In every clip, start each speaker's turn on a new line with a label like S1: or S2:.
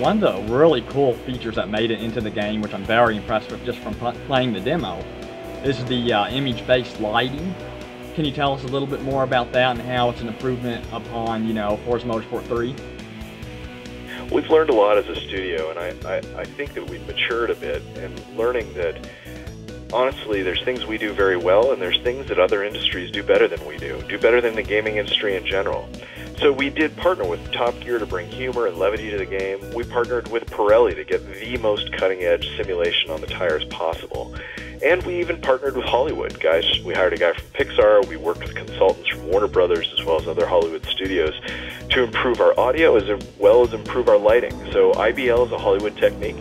S1: one of the really cool features that made it into the game, which I'm very impressed with just from playing the demo, is the image-based lighting. Can you tell us a little bit more about that and how it's an improvement upon, Forza Motorsport 3?
S2: We've learned a lot as a studio, and I think that we've matured a bit in learning that, honestly, there's things we do very well, and there's things that other industries do better than we do better than the gaming industry in general. So we did partner with Top Gear to bring humor and levity to the game. We partnered with Pirelli to get the most cutting-edge simulation on the tires possible. And we even partnered with Hollywood. We hired a guy from Pixar. We worked with consultants from Warner Brothers as well as other Hollywood studios to improve our audio as well as improve our lighting. So IBL is a Hollywood technique,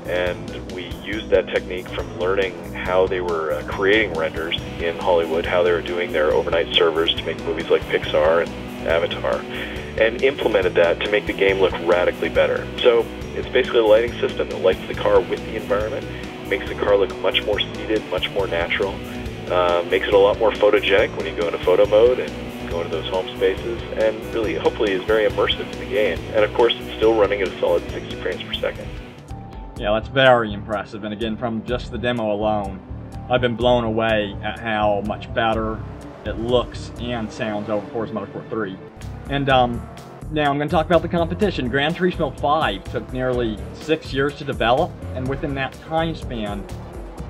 S2: and we used that technique from learning how they were creating renders in Hollywood, how they were doing their overnight servers to make movies like Pixar and Avatar, and implemented that to make the game look radically better. So it's basically a lighting system that lights the car with the environment, makes the car look much more seated, much more natural, makes it a lot more photogenic when you go into photo mode and go into those home spaces, and really, hopefully, is very immersive in the game. And of course, it's still running at a solid 60 frames per second.
S1: Yeah, that's very impressive. And again, from just the demo alone, I've been blown away at how much better it looks and sounds over Forza Motorsport 3. And now I'm going to talk about the competition. Gran Turismo 5 took nearly 6 years to develop, and within that time span,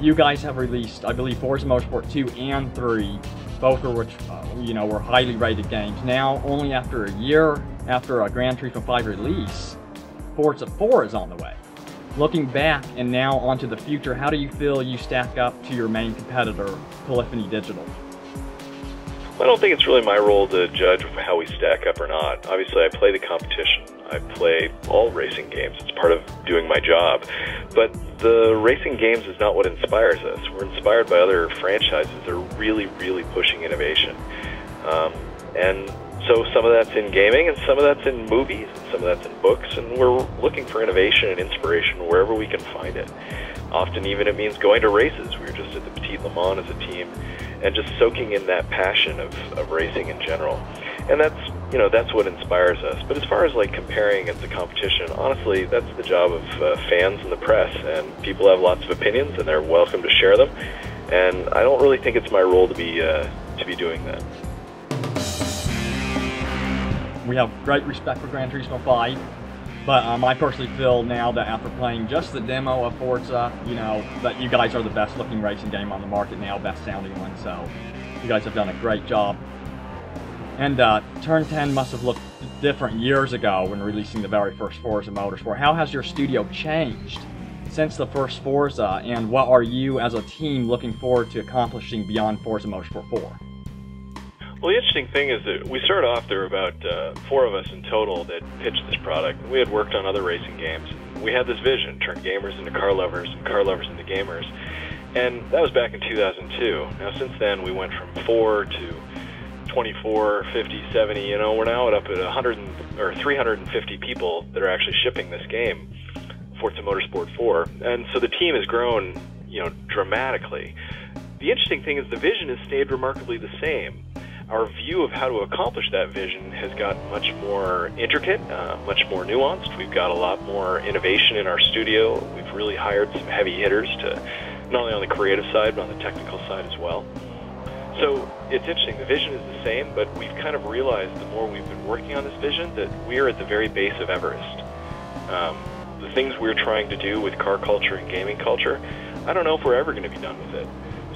S1: you guys have released, I believe, Forza Motorsport 2 and 3, both of which, were highly rated games. Now, only after a year after a Gran Turismo 5 release, Forza 4 is on the way. Looking back and now onto the future, how do you feel you stack up to your main competitor, Polyphony Digital?
S2: I don't think it's really my role to judge how we stack up or not. Obviously, I play the competition. I play all racing games. It's part of doing my job. But the racing games is not what inspires us. We're inspired by other franchises that are really, really pushing innovation. And so some of that's in gaming, and some of that's in movies, and some of that's in books, and we're looking for innovation and inspiration wherever we can find it. Often even it means going to races. We were just at the Petit Le Mans as a team, and just soaking in that passion of racing in general. And that's what inspires us. But as far as like comparing against the competition, honestly, that's the job of fans and the press, and people have lots of opinions, and they're welcome to share them. And I don't really think it's my role to be doing that.
S1: We have great respect for Gran Turismo 5, but I personally feel now that after playing just the demo of Forza, that you guys are the best looking racing game on the market now, best sounding one, so you guys have done a great job. And Turn 10 must have looked different years ago when releasing the very first Forza Motorsport. How has your studio changed since the first Forza, and what are you as a team looking forward to accomplishing beyond Forza Motorsport 4?
S2: Well, the interesting thing is that we started off, there were about 4 of us in total that pitched this product. We had worked on other racing games. We had this vision, turn gamers into car lovers and car lovers into gamers. And that was back in 2002. Now, since then, we went from 4 to 24, 50, 70, we're now up at 100 or 350 people that are actually shipping this game, Forza Motorsport 4. And so the team has grown, dramatically. The interesting thing is the vision has stayed remarkably the same. Our view of how to accomplish that vision has gotten much more intricate, much more nuanced. We've got a lot more innovation in our studio. We've really hired some heavy hitters to, not only on the creative side, but on the technical side as well. So it's interesting, the vision is the same, but we've kind of realized the more we've been working on this vision that we're at the very base of Everest. The things we're trying to do with car culture and gaming culture, I don't know if we're ever going to be done with it.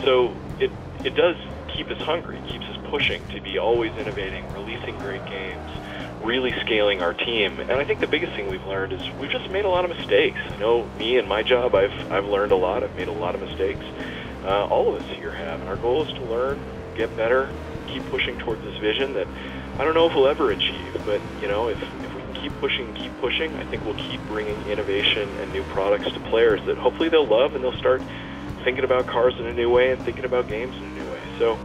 S2: So it does keep us hungry, keeps us pushing to be always innovating, releasing great games, really scaling our team. And I think the biggest thing we've learned is we've just made a lot of mistakes. Me and my job, I've learned a lot. I've made a lot of mistakes. All of us here have. And our goal is to learn, get better, keep pushing towards this vision that I don't know if we'll ever achieve. But, if we can keep pushing, I think we'll keep bringing innovation and new products to players that hopefully they'll love, and they'll start thinking about cars in a new way and thinking about games in a new way. So,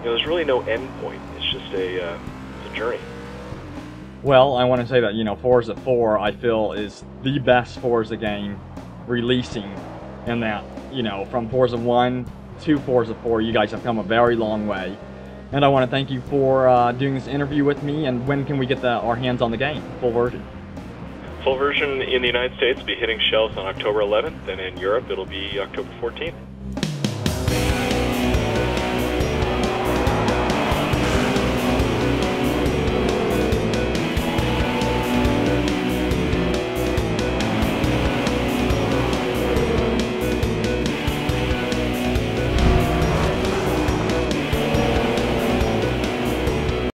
S2: there's really no end point. It's just it's a journey.
S1: Well, I want to say that, Forza 4, I feel, is the best Forza game releasing, and that, from Forza 1 to Forza 4, you guys have come a very long way. And I want to thank you for doing this interview with me, and when can we get our hands on the game, full version?
S2: Full version in the United States will be hitting shelves on October 11th, and in Europe it'll be October 14th.